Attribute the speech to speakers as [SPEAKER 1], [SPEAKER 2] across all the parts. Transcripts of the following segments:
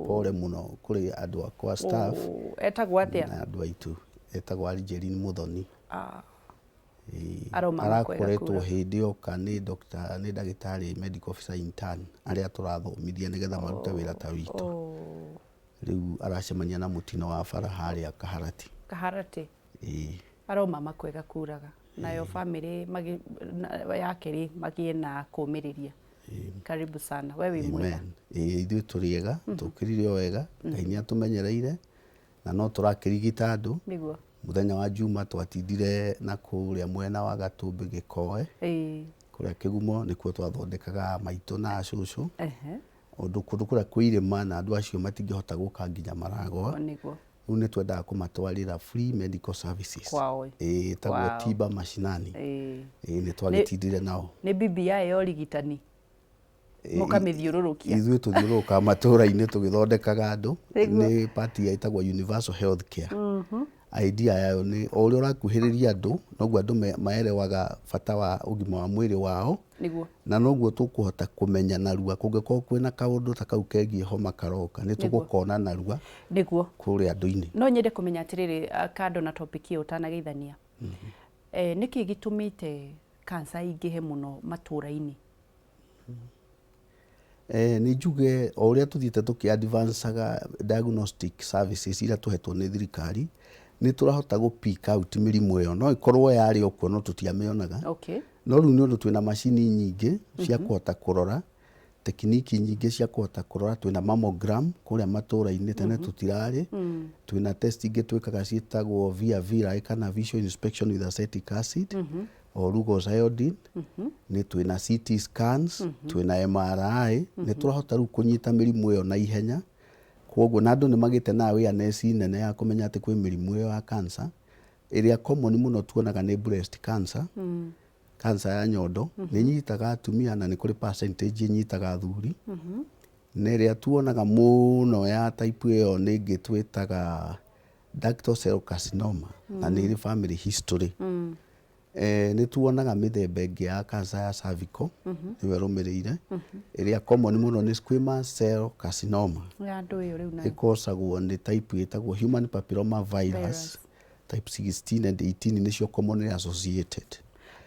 [SPEAKER 1] pole muno kuri andu akwa staff
[SPEAKER 2] etagwo atia
[SPEAKER 1] na andu aitu etagwo Algerine Muthoni
[SPEAKER 2] aroma
[SPEAKER 1] arakoretwo hindi oka ni doctor ni dagitari medical officer intern aria turathomithia nigetha marute wira ta witu riu aracemania na mutino wa bara haria Kaharati
[SPEAKER 2] aroma makwega kuraga nayo family yake ri magie na kumiriria karibu sana wewe mwega
[SPEAKER 1] ithu turiega tukirire wega Ngai ni atumenyereire na no turakirigita andu
[SPEAKER 2] niguo
[SPEAKER 1] muthenya wa juma twatindire na kuria mwena wa Gatumbi Gikoe kuria Kigumo nikuo twathondekaga maitu na acucu undu kundu kuria kwirima na andu acio matingihota guka nginya Maragwa
[SPEAKER 2] niguo
[SPEAKER 1] riu ni twendaga kumatwarira free medical services
[SPEAKER 2] kwao
[SPEAKER 1] tagwo tiba mashinani ni twagitindire nao
[SPEAKER 2] ni BBI yo rigitani mukamithiururukia
[SPEAKER 1] ithuĩ tuthiururuka matura-ini tugithondekaga andu ni party itagwo universal health care idea yayo ni o uria urakuhiriria andu noguo andu maerewaga bata wa ugima wa mwiri wao
[SPEAKER 2] niguo na
[SPEAKER 1] noguo tukuhota kumenya narua kungikorwo kwina kaundu ta kau kegie homa karoka ni tugukona narua
[SPEAKER 2] niguo
[SPEAKER 1] kuri andu-ini
[SPEAKER 2] no nyende kumenya atiriri kando na topic iyo utanageithania niki gitumite kansa ingihe muno matura-ini
[SPEAKER 1] ni njuge o uria tuthiite tukiadvancaga diagnostic services ira tuhetwo ni thirikari ni turahota gu pick out mirimu iyo no ikorwo yari okuo no tutiamionaga no riu ni undu twina machini nyingi cia kuhota kurora tekniki nyingi cia kuhota kurora twina mammogram kuria matura-ini tene tutirari twina test ingi twikaga cietagwo via kana visual inspection with acetic acid o glucose iodine ni twina CT scans twina MRI ni turahota riu kunyita mirimu iyo na ihenya koguo na andu ni magite na awareness nene ya kumenya ati kwi mirimu iyo ya cancer iria common muno tuonaga ni breast cancer cancer ya nyondo ni nyitaga atumia na ni kuri percentage nyitaga athuri na iria tuonaga muno ya type iyo ni ngitwitaga ductal cell carcinoma na ni family history ni tuonaga mithemba ingi ya cancer ya cervical niwe rumirire iria common muno ni squamous cell carcinoma
[SPEAKER 2] ya ndu iyo riu na
[SPEAKER 1] ikosagwo ni type itagwo human papilloma virus type 16 and 18 nicio commonly associated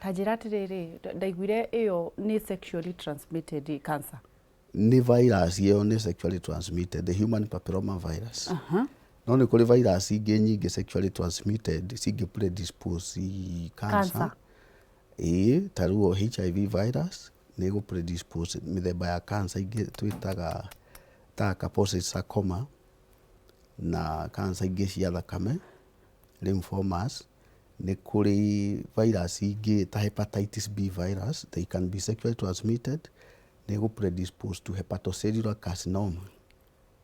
[SPEAKER 2] tajira atiriri ndaiguire iyo ni sexually transmitted cancer
[SPEAKER 1] ni virus iyo ni sexually transmitted the human papilloma virus no ni kuri virus ingi nyingi sexually transmitted singi predispose cancer taruo HIV virus ni gu predispose mithemba ya cancer ingi twitaga ta Kaposi sarcoma na cancer ingi cia thakame lymphomas ni kuri virus ingi ta hepatitis B virus they can be sexually transmitted ni gu predispose to hepatocellular carcinoma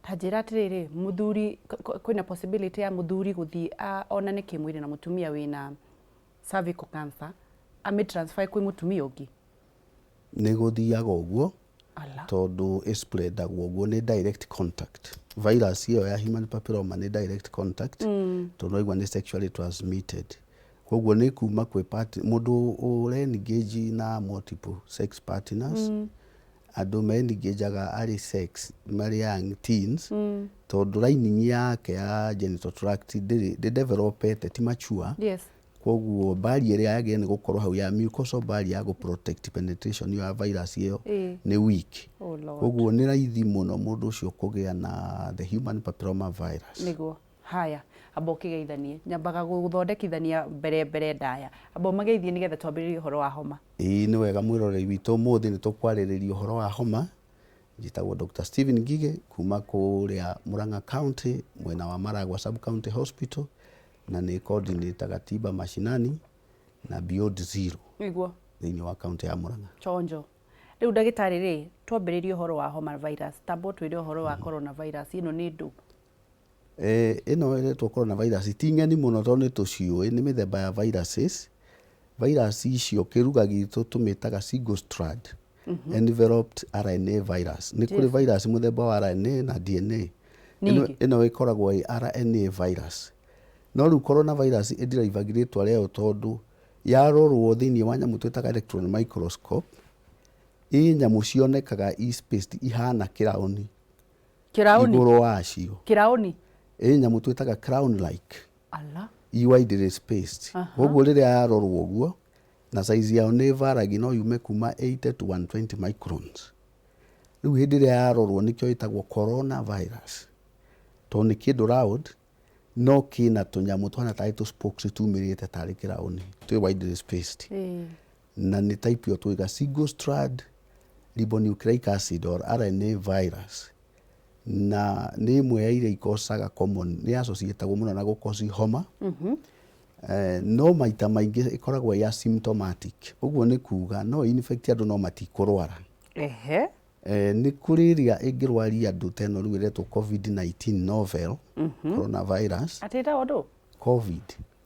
[SPEAKER 2] tajira atiriri muthuri kwina possibility ya muthuri guthi ona ni kimwiri na mutumia wina cervical cancer transfer kwi mutumia ungi
[SPEAKER 1] ni guthiaga uguo tondu spreadagwo uguo ni direct contact virus iyo ya human papilloma ni direct contact tondu igwa ni sexually transmitted koguo ni kuma kwi mundu ure engage na multiple sex partners andu mendigejaga ari sex mari young teens tondu lining yake ya genital tract de developed ti mature koguo barrier yake ni gukorwo hau ya mucosal barrier ya go protect penetration ya virus iyo ni weak koguo ni raithi muno mundu ucio kugia na the human papilloma virus
[SPEAKER 2] niguo haya abo kigeithanie nyambaga guthondekithania mbere ndaya abo mageithie nigetha twambiririe uhoro wa homa
[SPEAKER 1] ni wega mwiroreri witu muthi ni tukwarireria uhoro wa homa njitagwo Dr. Stephen Ngige kuma kuria Murang'a County mwena wa Maragwa Sub County Hospital na ni coordinator gatiba mashinani na Beyond Zero
[SPEAKER 2] niguo
[SPEAKER 1] thini wa county ya Murang'a
[SPEAKER 2] chonjo riu ndagitari ri twambiririe uhoro wa homa virus tambo twire uhoro wa coronavirus ino ni ndu
[SPEAKER 1] ino iretwo coronavirus ti ng'eni muno tondu ni tuciui ni mithemba ya viruses virus icio kiruga gitu tumitaga single strand enveloped RNA virus ni kuri virus muthemba wa RNA na DNA ino ikoragwo i RNA virus no riu coronavirus idirivaga ritwa rĩayo tondu yarorwo thini wa nyamu twitaga electron microscope nyamu cionekaga spaced ihana kirauni igũrũ wacio.
[SPEAKER 2] Kĩraũni?
[SPEAKER 1] Nyamũ twĩtaga crown like.
[SPEAKER 2] Ala.
[SPEAKER 1] Widely spaced. Koguo rĩrĩa yarorwo ũguo, na size yao nĩ ĩvaragia no yume kuma 80 to 120 microns. Rĩu hĩndĩ ĩrĩa yarorwo nĩkĩo ĩtagwo coronavirus. Tondũ nĩ kĩndũ round, no kĩna tũnyamũ twana tarĩ tũ-spokes tumĩrĩte tarĩ kĩraũni. Twĩ widely spaced. Na nĩ type yo twĩga single strand ribonucleic acid or RNA virus. Na nĩ ĩmwe ya iria ikosaga common, nĩ associatagwo mũno na gũkosi homa. No maita maingĩ ĩkoragwo ya asymptomatic. Ũguo nĩ kuga no infect andũ no matikũrwara. Nĩ kũrĩ ĩrĩa ĩngĩrwaria andũ teno rĩu ĩretwo COVID-19 novel coronavirus.
[SPEAKER 2] Atĩta ũndũ?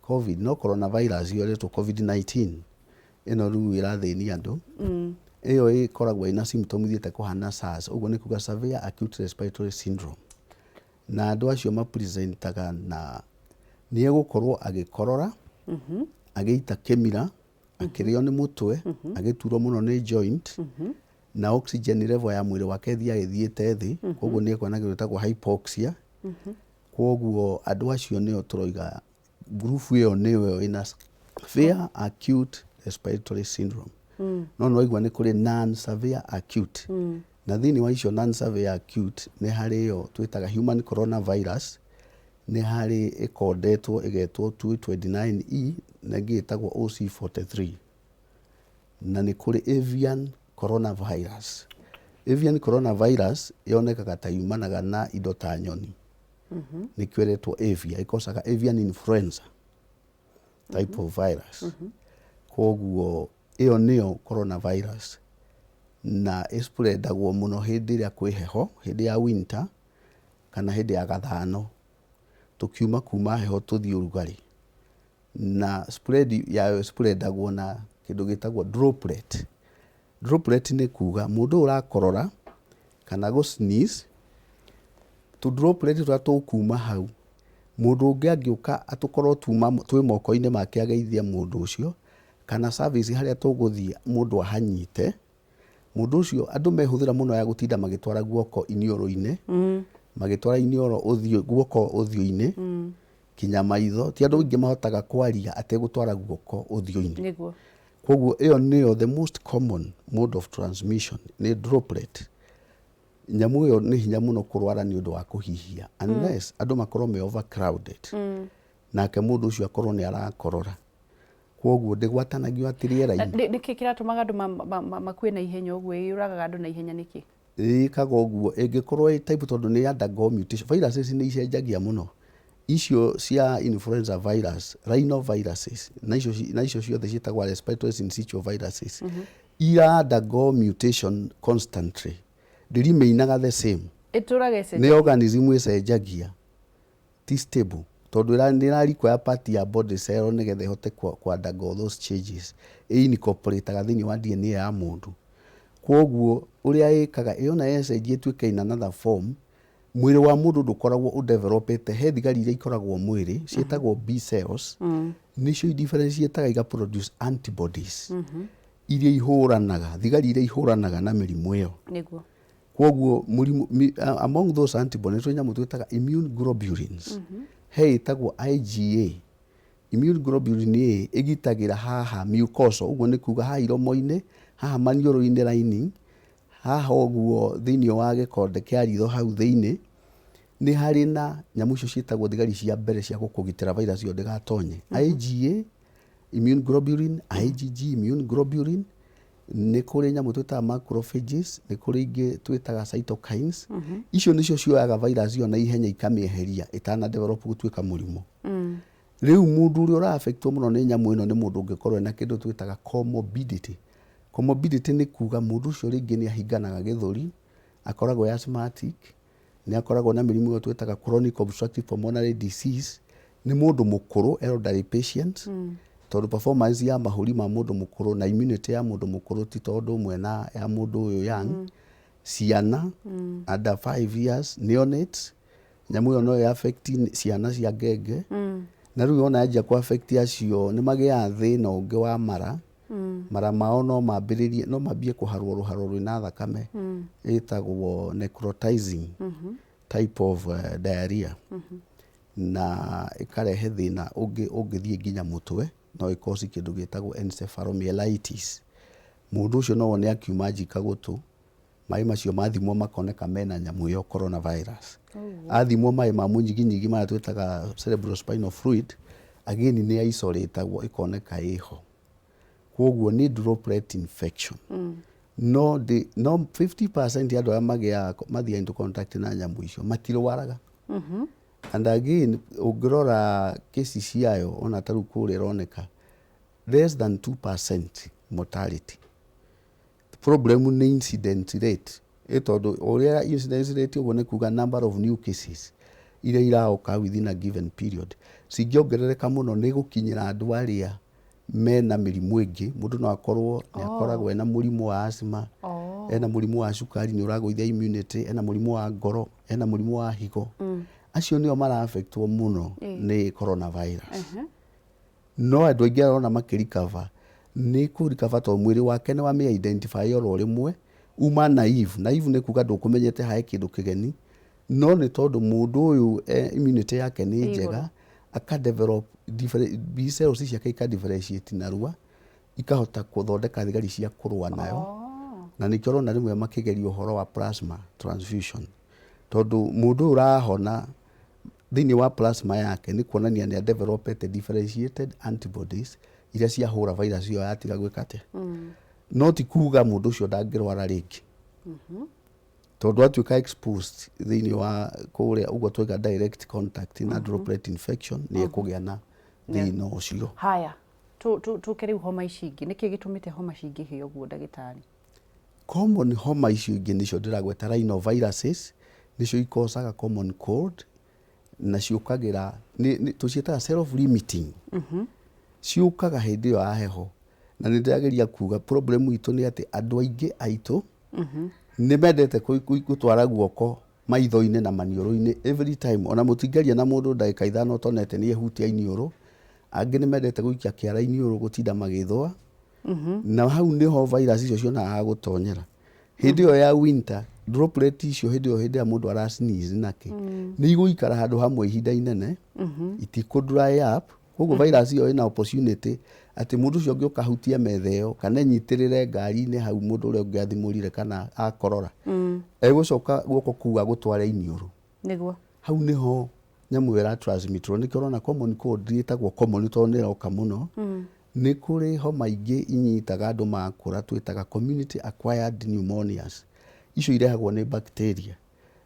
[SPEAKER 1] COVID no coronavirus yo ĩretwo COVID-19. Ĩno rĩu ĩrathĩnia andũ. Ĩyo ĩkoragwo ĩna symptom ithiĩte kũhana SARS. Ũguo nĩ kuga severe acute respiratory syndrome. Na andũ acio mapresentaga na nĩ egũkorwo agĩkorora, agĩita kĩmira, akĩrĩo nĩ mũtwe, agĩturwo mũno nĩ joint, na oxygen level ya mwĩrĩ wake agĩthiĩte thĩ, koguo nĩ ekuona kĩndũ gĩtagwo hypoxia. Koguo andũ acio nĩo tũroiga group ĩyo nĩyo ĩna severe acute respiratory syndrome. No noigua nĩ kũrĩ non-severe acute. Na thĩinĩ wa icio non-severe acute nĩ harĩ yo twĩtaga human coronavirus, nĩ harĩ ĩkondetwo ĩgetwo 229E na ĩngĩ ĩtagwo OC43. Na nĩ kũrĩ avian coronavirus. Avian coronavirus yonekaga ta yumanaga na indo ta nyoni. Nĩkĩo ĩretwo avia, ĩkosaga avian influenza type of virus. Koguo ĩyo nĩyo coronavirus. Na ĩspreadagwo mũno hĩndĩ ĩrĩa kwĩ heho, hĩndĩ ya winter, kana hĩndĩ ya gathano. Tukiuma kuma heho tũthiĩ ũrugarĩ. Na spread yayo spreadagwo na kĩndũ gĩtagwo droplet. Droplet nĩ kuga mũndũ ũrakorora kana gũ-sneeze, droplet tũrĩa tũkuma hau, mũndũ ũngĩ angĩũka atũkorwo twĩ moko-inĩ make ageithia mũndũ ũcio, kana service harĩa tũgũthiĩ mũndũ ahanyite, mũndũ ũcio andũ mehũthĩra mũno ya gũtinda magĩtwara guoko iniũrũ-inĩ, magĩtwara iniũrũ guoko ũthiũ-inĩ, kinya maitho, ti andũ aingĩ mahotaga kwaria ategũtwara guoko ũthiũ-inĩ. Koguo ĩyo nĩyo the most common mode of transmission, nĩ droplet. Nyamũ ĩyo nĩ hinya mũno kũrwara nĩ ũndũ wa kũhihia, unless andũ makorwo me overcrowded. Nake mũndũ ũcio akorwo nĩ arakorora. Koguo ndĩgwatanagio atĩ rĩera-inĩ.
[SPEAKER 2] Nĩkĩ kĩratũmaga andũ makue na ihenya ũguo, yũragaga andũ na ihenya nĩkĩ?
[SPEAKER 1] Ĩkaga ũguo ĩngĩkorwo type tondũ nĩ undergo mutation. Viruses nĩ icenjagia mũno. Icio cia influenza virus, rhinoviruses, na icio ciothe ciĩtagwo respiratory syncytial viruses, ira undergo mutation constantly. Ndĩrimeinaga the same. Nĩ organism ĩcenjagia. Ti stable. Tondũ nĩ ĩrarikoya part ya body cell nĩgetha ĩhote undergo those changes. Ĩincorporateaga thĩinĩ wa DNA ya mũndũ. Koguo ũrĩa ĩkaga ĩyo na yecenjia ĩtuĩke in another form, mwĩrĩ wa mũndũ ndũkoragwo ũdevelopete. He thigari iria ikoragwo mwĩrĩ ciĩtagwo B cells, nĩcio differentiataga iga-produce antibodies iria ihũranaga, thigari iria ihũranaga na mĩrimũ ĩyo. Koguo among those antibodies nĩ nyamũ twĩtaga immune globulins. He ĩtagwo IgA. Immune globulin A ĩgitagĩra haha mucosa, ũguo nĩ kuga haha iromo-inĩ, haha maniũrũ-inĩ lining, haha ũguo thĩinĩ wa gĩkonde kĩa ritho hau thĩinĩ, nĩ harĩ na nyamũ icio ciĩtagwo thigari cia mbere cia gũkũgitĩra virus ĩyo ndĩgatonye. IgA immune globulin, IgG immune globulin, nĩ kũrĩ nyamũ twĩtaga macrophages, nĩ kũrĩ ingĩ twĩtaga cytokines. Icio nĩcio cioyaga virus ĩyo na ihenya ikamĩeheria ĩtana develop gũtuĩka mũrimũ. Rĩu mũndũ ũrĩa ũra-affectwo mũno nĩ nyamũ ĩno nĩ mũndũ ũngĩkorwo ena kĩndũ twĩtaga comorbidity. Comorbidity nĩ kuga mũndũ ũcio rĩngĩ nĩ ahinganaga gĩthũri, akoragwo asthmatic, nĩ akoragwo na mĩrimũ ĩyo twĩtaga chronic obstructive pulmonary disease, nĩ mũndũ mũkũrũ, elderly patient, tondũ performance ya mahũri ma mũndũ mũkũrũ na immunity ya mũndũ mũkũrũ ti tondũ ũmwe na ya mũndũ ũyũ young. Ciana under 5 years, neonates, nyamũ ĩyo no ĩ-affect ciana cia ngenge. Na rĩu ona yanjia kũ-affect acio nĩ magĩaga thĩna ũngĩ wa mara. Mara mao no mambie kũharwo rũharo rwĩna thakame ĩtagwo necrotizing. type of diarrhea na ikarehe thina ũngĩthiĩ nginya mũtwe no ikosi kĩndũ gĩtagwo encephalomyelitis. Mũndũ ũcio no wone akiuma njika gũtũ, maĩ macio mathimwo makoneka mena nyamũ ĩyo coronavirus. Athimwo maĩ ma mũnyiginyigi marĩa twĩtaga cerebrospinal fluid, again nĩ isolatagwo ikoneka ĩho. Kwoguo nĩ droplet infection. No 50% ya andũ arĩa mathiaga into contact na nyamũ icio matirwaraga. And again, ũngĩrora kesi ciayo ona tarĩu kũrĩa ĩroneka less than 2% mortality. The problem nĩ incidence rate. Tondũ ũrĩa incidence rate ũguo nĩ kuga number of new cases iria iraoka within a given period. Cingĩongerereka mũno nĩ gũkinyĩra andũ arĩa mena mĩrimũ ĩngĩ. Mũndũ no akorwo nĩ akoragwo ena mũrimũ wa asthma, ena mũrimũ wa cukari nĩ ũragũithia immunity, ena mũrimũ wa ngoro, ena mũrimũ wa higo. Acio nĩo mara-affectwo mũno nĩ coronavirus. No andũ aingĩ arona makĩrikava nĩ kũrikava tondũ mwĩrĩ wake nĩ wamĩ-identify oro rĩmwe, uma naive. Naive nĩ kuga ndũkũmenyete hae kĩndũ kĩgeni, no nĩ tondũ mũndũ ũyũ immunity yake nĩ njega, aka-develop B cells ciake ika-differentiate narua, ikahota gũthondeka thigari cia kũrũa nayo. Na nĩkĩo ũrona rĩmwe makĩgeria ũhoro wa plasma transfusion. Tondũ mũndũ ũyũ ũrahona thĩinĩ wa plasma yake nĩ kuonania nĩ developed differentiated antibodies iria ciahũra virus ĩyo yatiga gwĩka atĩa. No ti kuga mũndũ ũcio ndangĩrwara rĩngĩ. Tondũ atuĩka exposed thĩinĩ wa kũrĩa ũguo twĩka direct contact na droplet infection nĩ ekũgĩa na thĩna ũcio.
[SPEAKER 2] Haya, tũke rĩu homa ici ingĩ. Nĩkĩ gĩtũmĩte homa cingĩhe ũguo ndagĩtarĩ?
[SPEAKER 1] Common homa icio ingĩ nĩcio ndĩragweta rhinoviruses, nĩcio ikosaga common cold, na ciũkagĩra tũciĩtaga self limiting. Ciũkaga hĩndĩ ĩyo ya heho. Na nĩ ndĩrageria kuga problem itũ nĩ atĩ andũ aingĩ aitũ nĩ mendete gũtwara guoko maitho-inĩ na maniũrũ-inĩ every time. Ona mũtingeria na mũndũ ndagĩka ithano ũtonete nĩ ehutia iniũrũ. Angĩ nĩ mendete gũikia kĩara iniũrũ gũtinda magĩthũa. Na hau nĩho virus icio cionaga gũtonyera. Hĩndĩ ĩyo ya winter, droplet icio hĩndĩ ĩyo mũndũ ara-sneeze nake nĩ igũikara handũ hamwe ihinda inene, itikũ-dry up. Koguo virus ĩyo ĩna opportunity atĩ mũndũ ũcio ũngĩũka hutie metha ĩyo kana nyitĩrĩre ngari-inĩ hau mũndũ ũrĩa ũngĩ athimũrire kana akorora, egũcoka guoko kũu agũtware iniũrũ.
[SPEAKER 2] Nĩguo
[SPEAKER 1] Hau nĩho nyamũ ĩyo ĩra-transmitwo. Nĩkĩo ũrona common cold ĩtagwo common tondũ nĩ ĩroka mũno. Nĩ kũrĩ homa ingĩ inyitaga andũ makũra twĩtaga community acquired pneumonias. Icio irehagwo nĩ bacteria.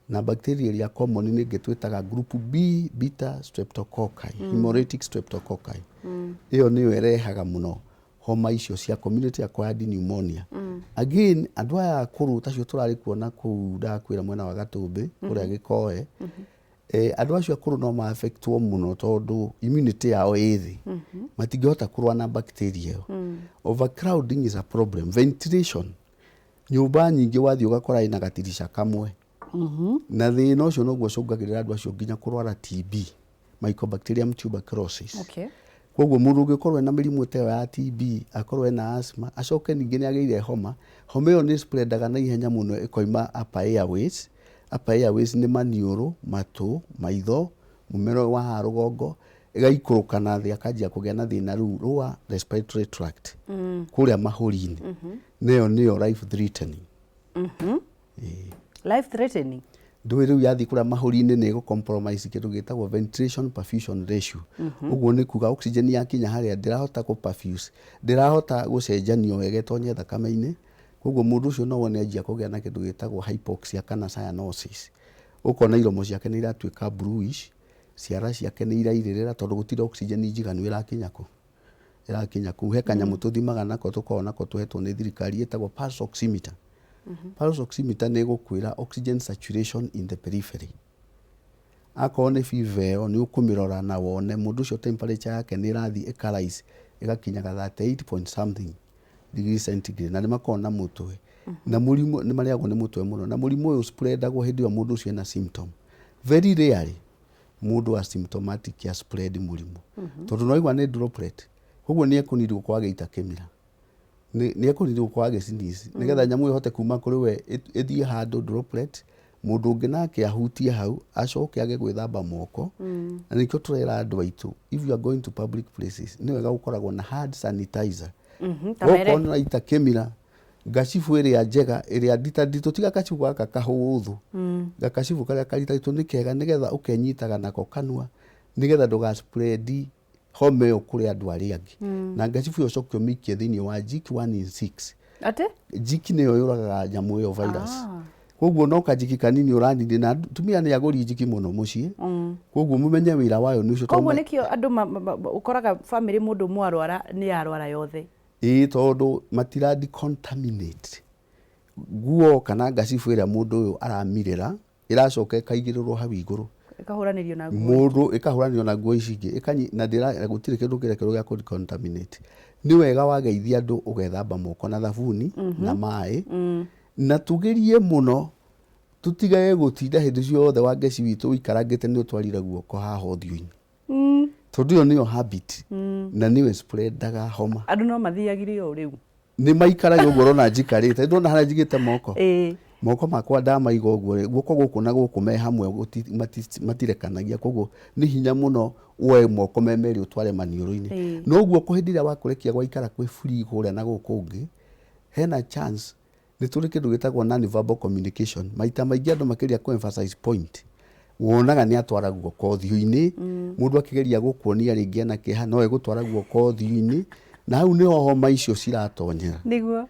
[SPEAKER 1] Na bacteria iria common nĩ ĩngĩ twĩtaga group B beta streptococci, hemolytic streptococci. Ĩyo nĩyo ĩrehaga mũno homa icio cia community acquired pneumonia. Again, andũ aya akũrũ tacio tũrarĩ kuona kũu ndakwĩra mwena wa Gatũmbĩ kũrĩa Gĩkoe, andũ acio akũrũ no ma-affectwo mũno tondũ immunity yao ĩ thĩ. Matingĩhota kũrũa na bacteria ĩyo. Overcrowding is a problem. Ventilation. Nyũmba nyingĩ wathiĩ ũgakora ina gatirica kamwe. Na thĩna ũcio noguo ũcũngagĩrĩra andũ acio nginya kũrwara TB, Mycobacterium tuberculosis. Kwoguo mũndũ ũngĩkorwo ena mĩrimũ ta ĩyo ya TB, akorwo ena asthma, acoke ningĩ nĩ agĩire homa, homa ĩyo nĩ spreadaga na ihenya mũno ĩkoima upper airways. Upper airways nĩ maniũrũ, matũ, maitho, mũmero wa rũgongo, ĩgaikũrũka na thĩ akanjia kũgĩa na thĩna rĩu rwa respiratory tract kũrĩa mahũri-inĩ. Nĩyo nĩyo life threatening.
[SPEAKER 2] Life threatening?
[SPEAKER 1] Ndũĩ rĩu yathiĩ kũrĩa mahũri-inĩ nĩ ĩgũ-compromise kĩndũ gĩtagwo ventilation perfusion ratio. Ũguo nĩ kuga oxygen yakinya harĩa ndĩrahota gũ-perfuse, ndĩrahota gũcenjanio wega ĩtonye thakame-inĩ. Koguo mũndũ ũcio no wone anjia kũgĩa na kĩndũ gĩtagwo hypoxia kana cyanosis. Ũkona iromo ciake nĩ iratuĩka bluish, ciara ciake nĩ irairĩrĩra tondũ gũtirĩ oxygen njiganu ĩrakinya kũu. He kanyamũ tũthimaga nako tũkoragwo nako tũhetwo nĩ thirikari ĩtagwo pulse oximeter. Pulse oximeter nĩ ĩgũkwĩra oxygen saturation in the periphery. Akorwo nĩ fever ĩyo nĩ ũkũmĩrora na wone mũndũ ũcio temperature yake nĩ ĩrathiĩ ĩkarise ĩgakinyaga 38 point something degrees centigrade. Na nĩ makoragwo na mũtwe. Na mũrimũ nĩ marĩagwo nĩ mũtwe mũno. Na mũrimũ ũyũ spreadagwo hĩndĩ ĩyo mũndũ ũcio ena symptom. Very rarely mũndũ asymptomatic ya spread mũrimũ. Tondũ no igua nĩ droplet. Koguo nĩ ekũnidi gũkorwo agĩita kĩmira. Nĩ ekũnidi gũkorwo agĩsneeze. Nĩgetha nyamũ ĩhote kuma kũrĩ we ĩthiĩ handũ droplet mundu ungi nake ahutie hau acoke age gwithamba moko na nikio turera andu aitu if you are going to public places ni wega gukoragwo na hand sanitizer tamere na ita kemira gacibu iria njega iria ndito tiga gacibu gaka kahuthu gacibu karia karita ni kega nigetha ukenyitaga nako kanua nigetha nduga spread homa yo kuri andu aria angi na gacibu yo cokyo mikie thini wa jiki 1 in 6
[SPEAKER 2] ate
[SPEAKER 1] jiki ni yo yuraga nyamu yo virus koguo no kajiki kanini urandinde na tumia ni agori jiki muno mucii koguo mumenye wira wayo ni ucio
[SPEAKER 2] koguo nikio andu ukoraga family mundu mwarwara ni arwara yothe
[SPEAKER 1] tondu matira decontaminate guo kana gacibu iria mundu uyu aramirira iracoka kaigiriro hau iguru
[SPEAKER 2] ikahuranirio na nguo
[SPEAKER 1] mundu ikahuranirio na nguo icingi na ndira gutire kindu kirekero gya contaminate ni wega wageithia andu ugethamba moko na thabuni na mai na tugerie muno tutigage gutinda hindi ciothe wangeci witu wikarangite ni utwarira guoko haha uthiu-ini tondu yo niyo habit na niwe spreadaga homa
[SPEAKER 2] andu no mathiagirio riu
[SPEAKER 1] ni maikaraga uguo rona njikarite ndona hana njigite moko moko makwa ndamaiga uguo guoko guku na guku me hamwe matirekanagia koguo ni hinya muno uwe moko memeri utware maniuru-ini no guo kuhindiria wakurekia gwaikara kwi free kuria na guku ungi hena chance ni turi kindu gitagwo non-verbal communication maita maingi andu makiria ku emphasize point wonaga ni atwara guoko uthiu-ini mundu akigeria gukuonia ringi ena kiha no egutwara guoko uthiu-ini na hau ni homa icio ciratonyera
[SPEAKER 2] niguo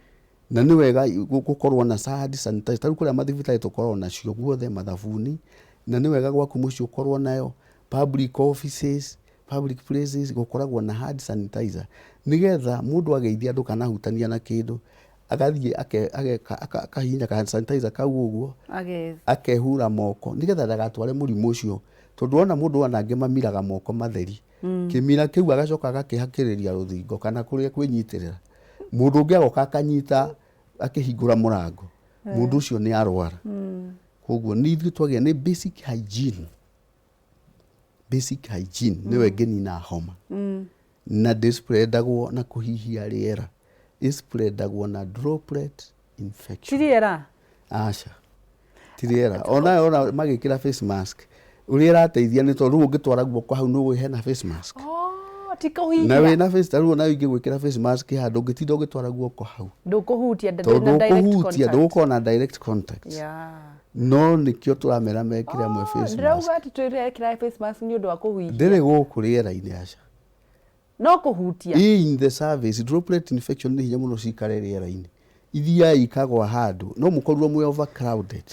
[SPEAKER 1] na ni wega gukorwo na hand sanitizer taru kuria mathibitari tukorwo na cio guothe mathabuni na ni wega gwaku mucio ukorwo nayo public offices public places gukoragwo na hand sanitizer nigetha mundu ageithia andu kana hutania na kindu agathie akahinya ka sanitizer kau uguo akehura moko nigetha ndagatware murimu ucio tondu ona mundu anange mamiraga moko matheri kimira kiu agacoka agakihakiriria ruthingo kana kuria kwinyitirira mundu ungi agoka akanyita akihingura murango mundu ucio ni arwara koguo ni ithuĩ twagia ni basic hygiene niwe ngeni na homa na dispreadagwo na kuhihia riera ispreadagwo na droplet infection
[SPEAKER 2] tiriera
[SPEAKER 1] acha tiriera ona magikira face mask uria rateithia ni tondu ungitwara guoko hau no hena face mask
[SPEAKER 2] tikuhihia
[SPEAKER 1] na we na face taru na wingi gwikira face mask handu ngitinda ugitwara guoko hau
[SPEAKER 2] ndukuhutia na
[SPEAKER 1] direct contact no nikio turamera mekire amwe face mask
[SPEAKER 2] ndirauga turekira face mask ni undu wa kuhuhia
[SPEAKER 1] ndire guku riera-ini acha
[SPEAKER 2] no kuhutia
[SPEAKER 1] in the service droplet infection ni hinya muno cikare riera-ini ithia ikagwa handu no mukorwo mwe overcrowded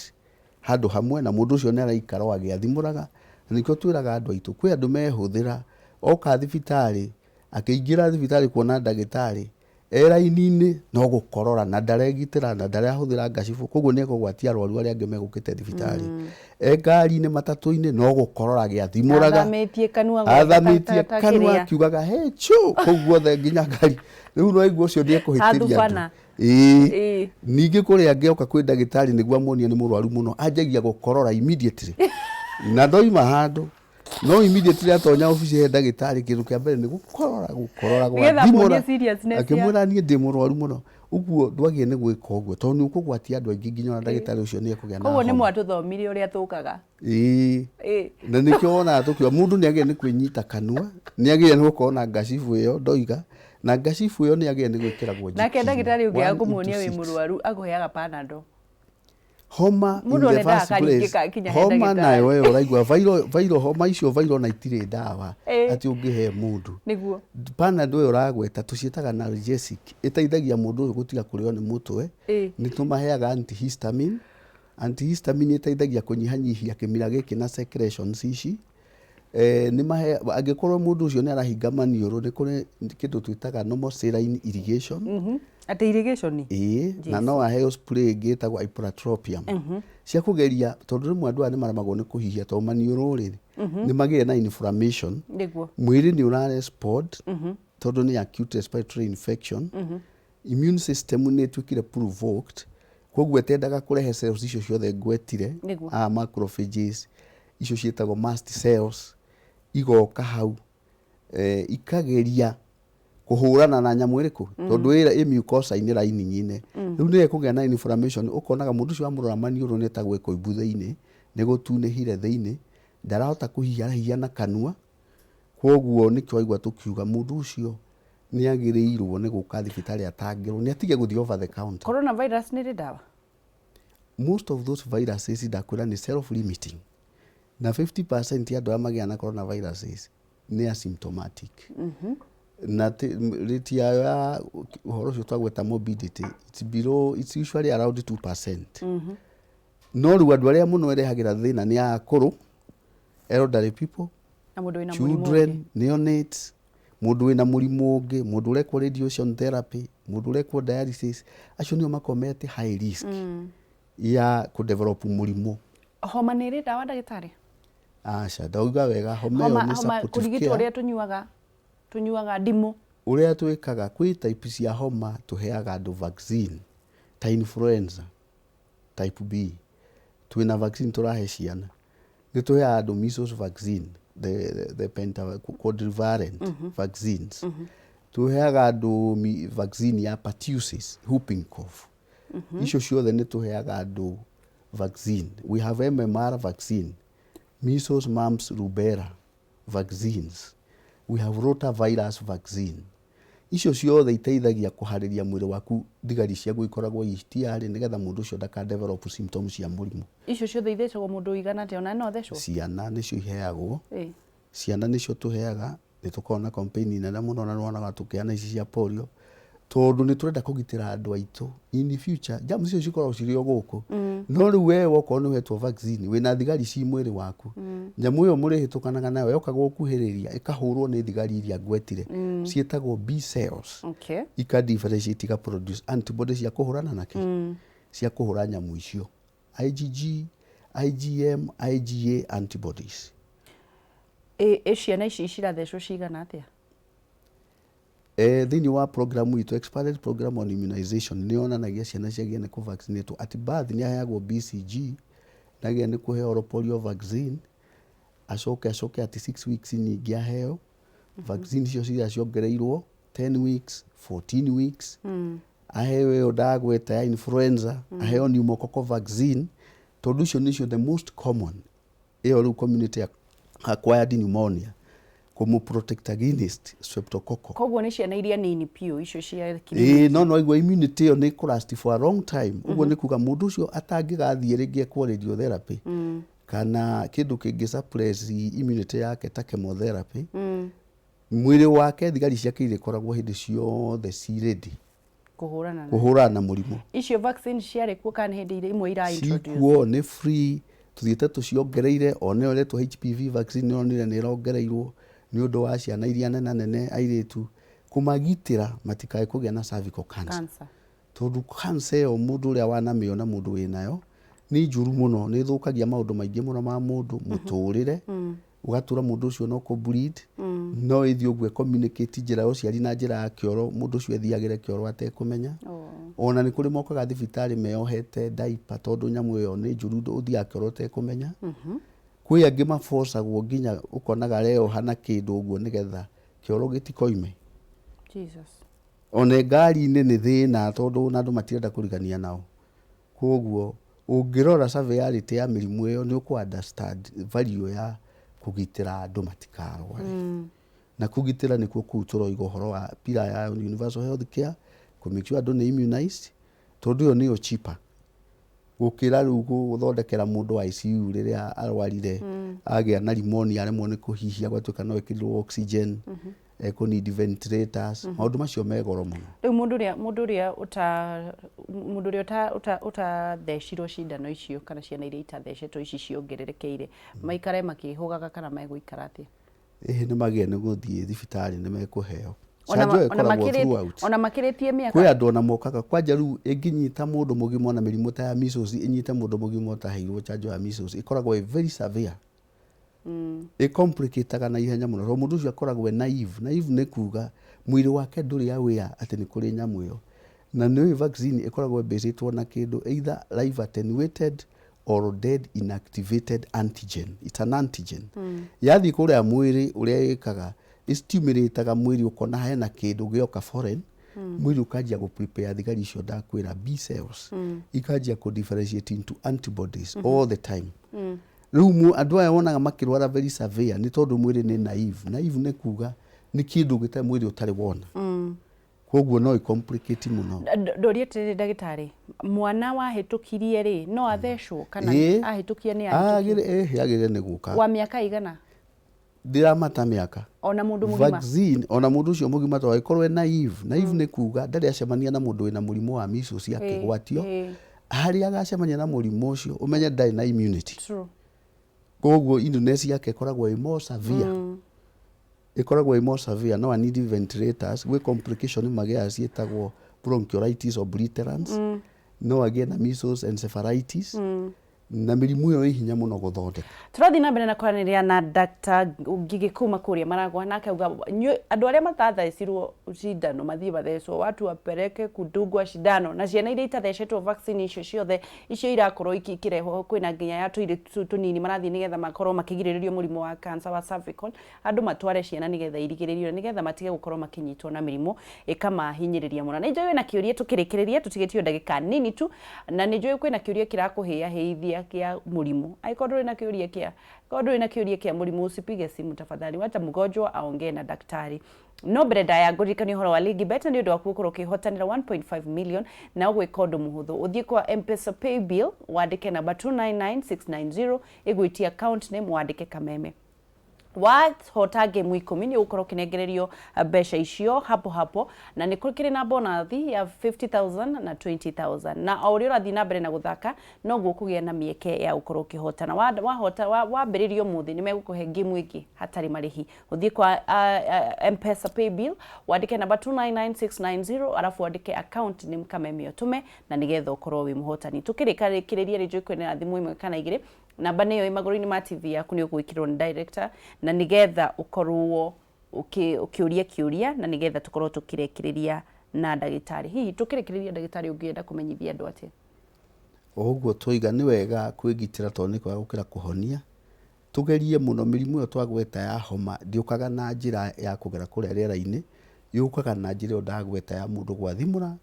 [SPEAKER 1] handu hamwe na mundu ucio ni araikara wagiathimuraga nikio twiraga andu aitu kwi andu mehuthira oka thibitari akiingira thibitari kuona ndagitari era-ini-ini no gukorora na ndaregitira na ndarehuthira gacibu koguo ni ekugwatia arwaru aria angi megukite thibitari ngari-ini matatu-ini no gukorora giathimuraga
[SPEAKER 2] athamitie kanua
[SPEAKER 1] akiugaga he chu koguo the nginya ngari riu no igua ucio ni ekuhitiria ningi kuri angi oka kwi ndagitari niguo amuonie ni murwaru muno anjagia gukorora immediately na ndoima handu no immediately atonya office he ndagitari kindu kia mbere ni gukorora gwa thimura akimwira nie ndi murwaru muno uguo ndwagie ni gwika uguo tondu ni ukugwatia andu aingi nginya na ndagitari ucio ni ekugia na
[SPEAKER 2] koguo ni mwatuthomire uria tukaga
[SPEAKER 1] na nikio ona tukio mundu ni agie ni kwinyita kanua ni agie ni gukorwo na gacibu iyo ndoiga na gacibu iyo ni agie ni gwikiragwo jiki
[SPEAKER 2] nake ndagitari ungi agumuonia wi murwaru aguheaga panado
[SPEAKER 1] homa in the first place homa nayo we uraigua viral homa icio viral na itire ndawa ati ungihe mundu
[SPEAKER 2] niguo
[SPEAKER 1] panado we uragweta tucietaga analgesic iteithagia mundu uyu gutiga kurio ni mutwe ni tumaheaga antihistamine iteithagia kunyihanyihia kimira giki na secretions ici ni mahe angikorwo mundu ucio ni arahinga maniuru ni kuri kindu twitaga normal saline irrigation
[SPEAKER 2] ate irrigation
[SPEAKER 1] na no aheo spray gitagwo hypertropium cia kugeria tondu rimwe andu ani maramagwo ni kuhihia to maniuru ri ni magire na inflammation
[SPEAKER 2] niguo
[SPEAKER 1] mwiri ni ura respond tondu ni acute respiratory infection immune system ni twikire provoked koguo etendaga kurehe cells icio ciothe ngwetire macrophages icio cietagwo mast cells igoka hau ikageria kuhurana na nyamu iriku tondu ira mucosa ini raini nyine riu ni kugia na inflammation ukonaga mundu cio amurora maniuru ni tagwe koimbu thiini ni gutunihire thiini ndarahota kuhiahia na kanua koguo ni kioigwa tukiuga mundu ucio ni agirirwo ni guka thibitari atangirwo ni atige guthii over the counter.
[SPEAKER 2] Coronavirus ni dawa?
[SPEAKER 1] Most of those viruses ndakwira ni self limiting na 50% ya andu magia na coronaviruses ni asymptomatic. Na rate yayo ya uhoro ucio twagweta morbidity it's usually around 2%. No riu andu aria muno erehagira thina ni akuru, elderly people, children, neonates, mundu wina murimu ungi, mundu urekwo radiation therapy, mundu urekwo dialysis, acio nio makomete high risk ya kudevelop murimu.
[SPEAKER 2] Homa ni ri dawa ndagitari?
[SPEAKER 1] Aca ndauga wega homa yo ni supportive care.
[SPEAKER 2] Kurigitwo uria tunyuaga ndimu
[SPEAKER 1] uria twikaga kwi type cia homa tuheaga andu vaccine ta influenza type B twina vaccine turahe ciana ni tuheaga andu measles vaccine the quadrivalent vaccines tuheaga andu vaccine ya pertussis whooping cough icio ciothe ni tuheaga andu vaccine. We have MMR vaccine, measles, mumps, rubella vaccines. We have rotavirus vaccine. Icio ciothe iteithagia kuhariria mwiri waku thigari ciagu ikoragwo itiari nigetha mundu ucio ndaka develop symptoms cia murimu.
[SPEAKER 2] Icio ciothe ithecagwo mundu igana te ona no thecwo?
[SPEAKER 1] Ciana nicio iheagwo. Ciana nicio tuheaga ni tukona campaign nene muno na nwonaga tukiana ici cia polio tondu ni turenda kugitira andu aitu in the future jamu icio cikoragwo cirio guku no riu we woko ni wetwo vaccine wina thigari ci mwiri waku nyamu iyo muri hitukanaga nayo yoka gukuhiriria ikahurwo ni thigari iria ngwetire cietagwo B cells ika differentiate ika produce antibodies cia kuhurana nake cia kuhura nyamu icio IgG, IgM, IgA antibodies.
[SPEAKER 2] Ciana ici cirathecwo cigana atia?
[SPEAKER 1] Thini wa program ito expanded program on immunization ni onanagia ciana ciagia ni ku vaccinate at birth ni aheagwo BCG nagia ni kuhe oral polio vaccine acoke at 6 weeks ningi aheo vaccine icio ciria ciongereirwo 10 weeks 14 weeks aheo yo ndagweta ya influenza aheo pneumococcal vaccine tondu icio nicio the most common iyo riu community acquired pneumonia como protect against streptococcal.
[SPEAKER 2] Koguo ni ciana iria nini piu icio cia kinini.
[SPEAKER 1] No igwa immunity yo ni last for a long time. Uguo ni kuga mundu ucio atangigathie ringi kwa radiotherapy kana kindu kingi suppress immunity yake ta chemotherapy mwiri wake thigari ciake irikoragwo hindi ciothe ci ready kuhurana na murimu.
[SPEAKER 2] Icio vaccine ciare kuo kana hindi imwe ira introduce
[SPEAKER 1] kuo ni free tuthiete tuciongereire one ole tu HPV vaccine onire ni rongereirwo ni undu wa ciana iria nene airitu kumagitira matikae kugia na cervical cancer. Tondu cancer yo mundu uria wanamiona mundu winayo ni njuru muno ni thukagia maundu maingi muno ma mundu muturire ugatura mundu ucio no ku bleed no ithi ogwe communicate njira uciari na njira ya kioro mundu ucio ethiagire kioro atekumenya ona ni kuri mokaga thibitari meohete diaper tondu nyamu yo ni njuru uthia kioro atekumenya kwi angi maforcagwo nginya ukonaga leo hana kindu uguo nigetha kioro gitikoime.
[SPEAKER 2] Jesus.
[SPEAKER 1] One ngari ni thina tondu na andu matirenda kurigania nao koguo ungirora severity ya mirimu iyo ni uku understand value ya kugitira andu matikarware na kugitira ni kuo turoiga uhoro wa pila ya universal health care ku make sure andu ni immunized tondu yo niyo cheaper gukira riu guthondekera mundu ICU riria arwarire agia na pneumonia aremwo ni kuhihia gwatuika no ekirwo oxygen eko need ventilators maundu macio megoro muno.
[SPEAKER 2] Riu mundu ria uta thecirwo cindano icio kana ciana iria itathecetwo ici ciongererekeire maikare makihugaga kana meguikara atia?
[SPEAKER 1] Ni magie ni guthie thibitari ni mekuheo
[SPEAKER 2] ona makiritie miaka
[SPEAKER 1] kwi andu ona mokaga kwanja riu inginyita mundu mugimo na mirimu ta ya measles inyite mundu mugimo ta heirwo chanjo ya measles ikoragwo very severe complicated na ihenya muno ro mundu ucio akoragwo naive ni kuga mwiri wake nduri aware ati ni kuri nyamu iyo na ni vaccine ikoragwo based na kindu either live attenuated or dead inactivated antigen. It's an antigen yathi kuria mwiri uria ikaga stimulateaga mwiri ukona hena kindu gioka foreign mwiri ukanjia go prepare thigari icio ndakwira B cells ikanjia ku differentiate into antibodies all the time riu andu aya wonaga makirwara very severe ni tondu mwiri ni naive ni kuga ni kindu gita mwiri utari wona koguo no complicate muno
[SPEAKER 2] ndorie tiri ndagitari mwana wahitukirie ri no athecwo kana ahitukie ni
[SPEAKER 1] agire ni guka
[SPEAKER 2] wa miaka igana
[SPEAKER 1] ndiramata miaka
[SPEAKER 2] ona mundu mugima
[SPEAKER 1] vaccine ona mundu ucio mugima to ikorwe naive ni kuga ndari acemania na mundu wina murimu wa measles yake gwatio hari agacemania na murimu ucio umenye ndari na immunity
[SPEAKER 2] true
[SPEAKER 1] koguo Indonesia yake koragwo more severe ikoragwo more severe no need ventilators we complication magea cietagwo bronchiolitis obliterans no again na measles encephalitis na mirimu yo hinya muno guthondeka
[SPEAKER 2] turathi na mbere na kwaraniria na Dr. Ngigi kuma kuria maragwa nake auga andu aria matathaicirwo cindano mathie bathecwo watu wapereke kudugwa cindano na ciana iria itathecetwo vaccine icio ciothe icio irakorwo ikireho kwina nginya ya tuire tunini marathie nigetha makorwo makigiririo murimu wa cancer wa cervical andu matware ciana nigetha irigiririo nigetha matige gukorwo makinyitwo na mirimu ikamahinyiriria muno ni njoe na kiuria tukirikiriria tutigitio ndagika nini tu na ni njoe kwina kiuria kirakuhia heithia kia murimu aikorwo na kiuria kia kodro ina kiuria kia murimu usipige simu tafadhali wacha mgonjwa aongee na daktari no breda ya ngurika ni horo wa ligi beta ni ndio akukoro kihotanira 1.5 million na ugwe kodo muhuthu uthie kwa M-Pesa pay bill wandike namba 299690 igwitia account name wandike kameme hota game 10 ni ukoro kinegererio besha icio hapo na ni kuri na bonus ya 50,000 na 20,000 na aurio rathi na mbere na guthaka no gukugia na mieke ya ukoro kihotana wahota wambiririo muthi ni megukuhe game iki hatari marihi uthie kwa M-Pesa pay bill wandike namba 299690 alafu wandike account ni mkamemio tume na nigetha ukoro wi muhotani tukirikariria rijo kwena thimu imwe kana igire namba niyo imagoro-ini ma TV yaku ni ugwikirwo ni director na nigetha ukorwo ukiuria kiuria na nigetha tukorwo tukirekiriria na ndagitari hihi tukirekiriria ndagitari ungienda kumenyithia andu ati
[SPEAKER 1] oguo twiga ni wega kwigitira to ni kwa gukira kuhonia tugerie muno mirimu yo twagweta ya homa ndiukaga na njira ya kugera kuria riera-ini yukaga na njira yo ndagweta ya mundu gwathimura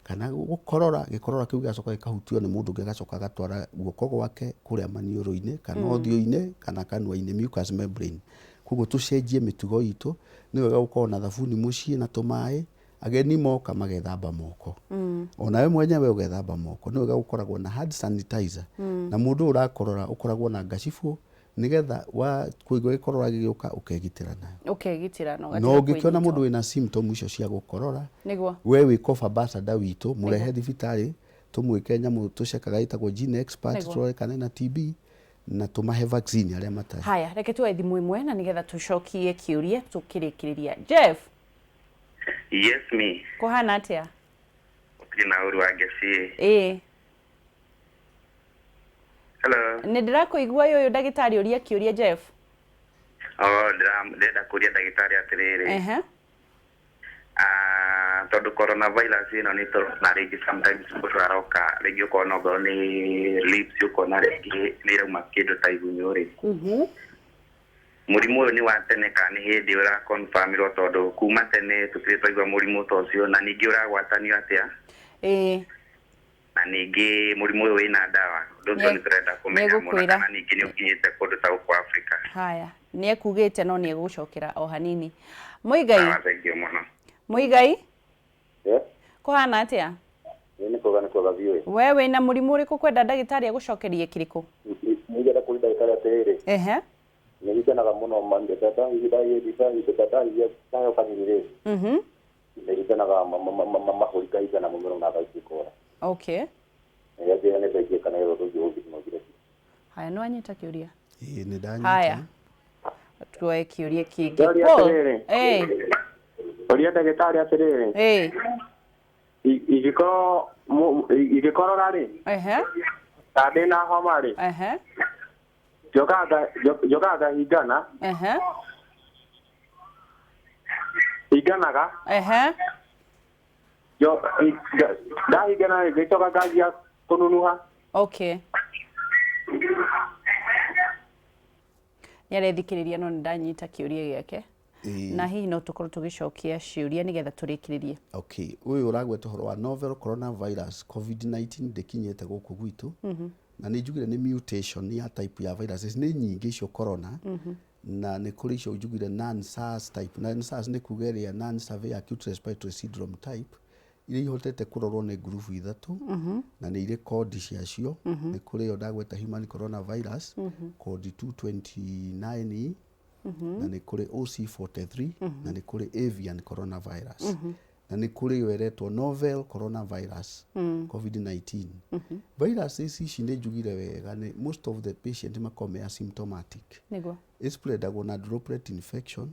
[SPEAKER 1] kana gukorora gikorora kiu gacoka gikahutio ni mundu gigacoka gatwara guoko gwake kuria manioro-ini kana uthio-ini kana kanua-ini mucous membrane koguo tucenjie mitugo itu ni wega gukorwo na thabuni mucii na tumai ageni moka magethamba moko ona we mwenyewe ugethamba moko ni wega gukoragwo na hand sanitizer na mundu urakorora ukoragwo na gacifu nigetha wa kuigwa gikorora giuka ukegitira nayo no gikiona mundu wina symptom icio cia gukorora
[SPEAKER 2] niguo
[SPEAKER 1] we wi cough ambassador witu murehe thibitari tumwike nyamu tucekaga itagwo gene expert tore kana na TB na tumahe vaccine aria matari
[SPEAKER 2] haya reke tuwe thimu imwe na nigetha tucokie kiuria tukirikiriria Jeff
[SPEAKER 3] yes me
[SPEAKER 2] kohana atia
[SPEAKER 3] kina uru ageci hello
[SPEAKER 2] ni ndirakuigua yoyo ndagitari uria kiuria Jeff
[SPEAKER 3] ndenda kuria ndagitari atiriri tondu coronavirus ino ni to na rigi sometimes gutwaroka rigi ukona ngoro ni lips ukona rigi ni rauma kindu ta igunyuri murimu ni wa tene kana hindi ura confirm tondu kuma tene tutitwaigwa murimu tocio na ningi uragwatanio atia na ningi murimu uyu wina dawa ndio ni turenda kumenya muno kana ningi ni ukinyite kundu ta uko Africa
[SPEAKER 2] haya ni ekugite no ni egucokera o hanini Muigai kohana atia
[SPEAKER 4] ni kuga viwe
[SPEAKER 2] wewe na murimu uriku kwenda ndagitari agucokerie kiriku
[SPEAKER 4] nigera kuri ndagitari atere nigitanaga muno mande tata hidai hidai tayo kanire nigitanaga mahurika igana mumero na gaikora
[SPEAKER 2] okay
[SPEAKER 4] yaje ne bege kana yo rujo ngire
[SPEAKER 2] haya no anyita kiuria
[SPEAKER 1] ni ndanyita
[SPEAKER 2] haya tuwe kiuria kingi
[SPEAKER 4] Oria ndagitari atiriri igikorora ri tade na homa ri jogaga higana higanaga da higana gitoka gaji ya kununuha
[SPEAKER 2] okay yarethikiriria no ndanyita kiuria giake na hihi no tukorwo tugicokia ciuria nigetha turikiririe.
[SPEAKER 1] Okay, uyu uragweta horo wa novel coronavirus COVID-19 ndikinyete guku gwitu na ni njugire ni mutation ya type ya viruses ni nyingi icio corona na ni kuri icio njugire non-SARS type. Non-SARS ni kugeria non-severe acute respiratory syndrome type iria ihotete kurorwo ni group ithatu na ni ire code ciacio ni kuri yo ndagweta human coronavirus code 229E na ni kuri OC43 na ni kuri avian coronavirus na ni kuri yo eretwo novel coronavirus COVID-19. Virus ici ni njugire wega ni most of the patient makome asymptomatic.
[SPEAKER 2] Niguo.
[SPEAKER 1] Spreadagwo na droplet infection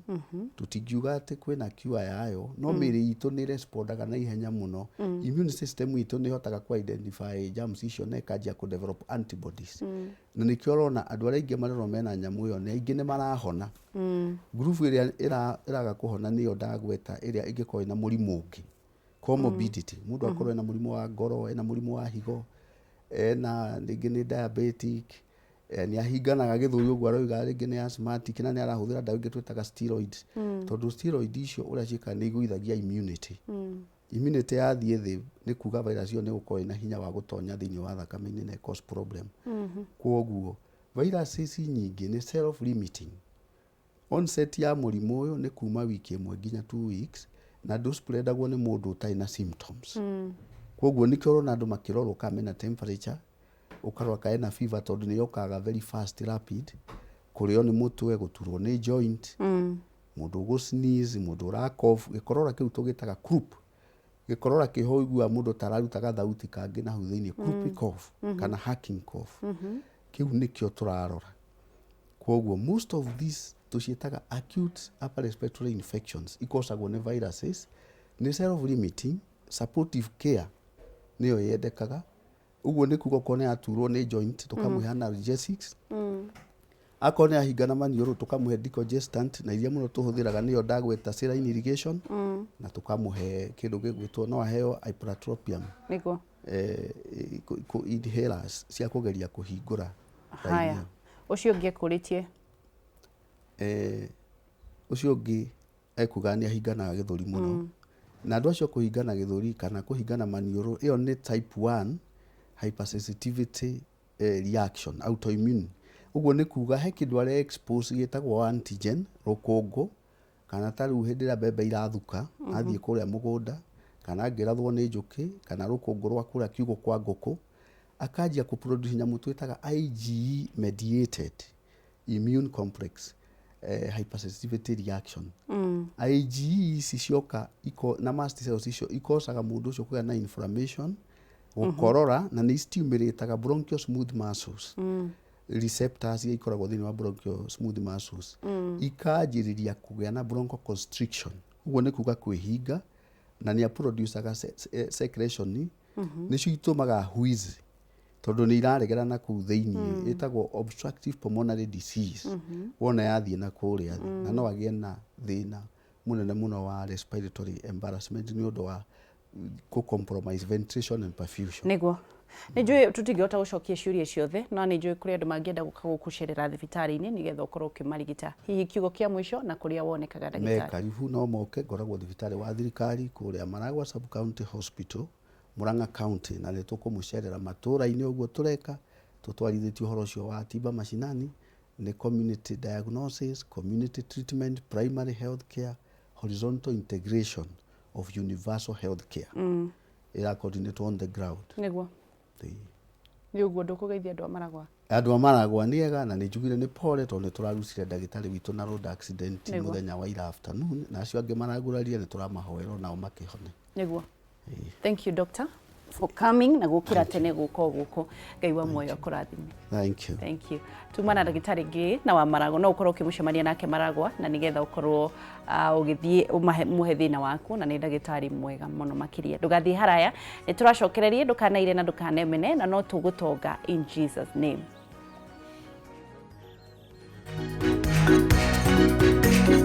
[SPEAKER 1] tutingiuga ati kwina cure yayo no miri itu ni respondaga na ihenya muno. Immune system itu ni hotaga ku identify germs icio na ikajia ku develop antibodies na ni kiorona andu aria ingi marero mena nyamu yo ni ingi ni marahona. Group iria iraga kuhona ni yo ndagweta iria ingikoo ina murimu ungi comorbidity mundu akorwo na murimu wa ngoro na murimu wa higo na ningi ni diabetic ni ahinganaga githuri uguo aroiga ringi ni asthmatic na ni arahuthira ndawa ingi twetaga steroids tondu steroid icio uria cika ni iguithagia immunity. Immunity yathie thi ni kuga virus iyo ni gukorwo ina hinya wa gutonya thiini wa thakame-ini na cause problem. Kwoguo virus ici nyingi ni self limiting. Onset ya murimu uyu ni kuma wiki 1 nginya 2 weeks na do spreadagwo ni mundu utaina symptoms. Kwoguo ni kiorona andu makirorwo kamena temperature ukarwa kaena fever tondu ni yokaga very fast rapid kurio ni mutwe guturwo ni joint mundu go sneeze mundu ra cough gikorora kiu tugitaga croup gikorora kiho igua mundu tararutaga thauti kangi na huthiini croup cough kana hacking cough kiu nikio turarora. Kwoguo most of these tucietaga acute upper respiratory infections ikosagwo ni viruses ni self limiting. Supportive care niyo yendekaga uguo ni kugo kone aturwo ni joint tukamuhe analgesics akone ahingana maniuru tukamuhe decongestant na iria muno tuhuthiraga niyo ndagweta saline irrigation na tukamuhe kindu gigwitwo no aheo ipratropium
[SPEAKER 2] niguo
[SPEAKER 1] inhalers cia kugeria kuhingura.
[SPEAKER 2] Haya ucio ungi kuritie
[SPEAKER 1] ucio ungi ekuga ni ahinganaga githuri muno na andu acio kuhingana githuri kana kuhingana maniuru iyo ni type 1 hypersensitivity reaction autoimmune. Uguo ni kuga he kindu are expose gitagwo antigen rukungu kana tariu hindira bebe irathuka athie kuria mugunda kana ngirathwo ni njuki kana rukungu rwa kuria kiugo kwa nguku akajia ku produce nyamu twitaga IgE mediated immune complex hypersensitivity reaction. IgE ici cioka iko na mast cells icio ikosaga mundu ucio kugia na inflammation gukorora na ni stimulataga bronchial smooth muscles receptors ikoragwo thini wa bronchial smooth muscles ikajiriria kugia na bronchoconstriction. Uguo ni kuga kwihinga na ni producaga secretion nicio itumaga wheeze tondu ni iraregera na ku thiini itagwo obstructive pulmonary disease wona yathie na kuria na no agie na thina munene muno wa respiratory embarrassment ni undu wa ku compromise ventilation and perfusion.
[SPEAKER 2] Niguo nijui tutingihota gucokia ciuria ciothe no nijui kuri andu mangienda guka gukucerera thibitari-ini nigetha ukorwo ukimarigita hihi kiugo kia mwisho na kuria wonekaga ndagitari.
[SPEAKER 1] Me karibu no moke ngoragwo thibitari wa thirikari kuria Maragwa Sub County Hospital Murang'a County na ni tukumucerera matura-ini uguo tureka tutwarithitio horo cio wa tiba mashinani ni community diagnosis, community treatment, primary health care, horizontal integration of universal health care. Ira coordinate on the ground.
[SPEAKER 2] Niguo ni uguo ndukugeithia andu a Maragwa.
[SPEAKER 1] Andu a Maragwa ni ega na ni njugire ni pole tondu turarucire ndagitari witu na road accident muthenya wa ira afternoon na acio angi maraguraria ni turamahoera nao makihone.
[SPEAKER 2] Niguo. Thank you doctor for coming na gukira tene guko guko ngai wa moyo kurathime.
[SPEAKER 1] Thank you.
[SPEAKER 2] Tumana ndagitari ngi na wa Maragwa no ukorwo ukimucemania nake Maragwa na nigetha ukorwo ugithie muhe thina waku na ni ndagitari mwega muno makiria. Ndugathie haraya ni turacokererie ndukanaire na ndukanemene na no tugutonga in Jesus name.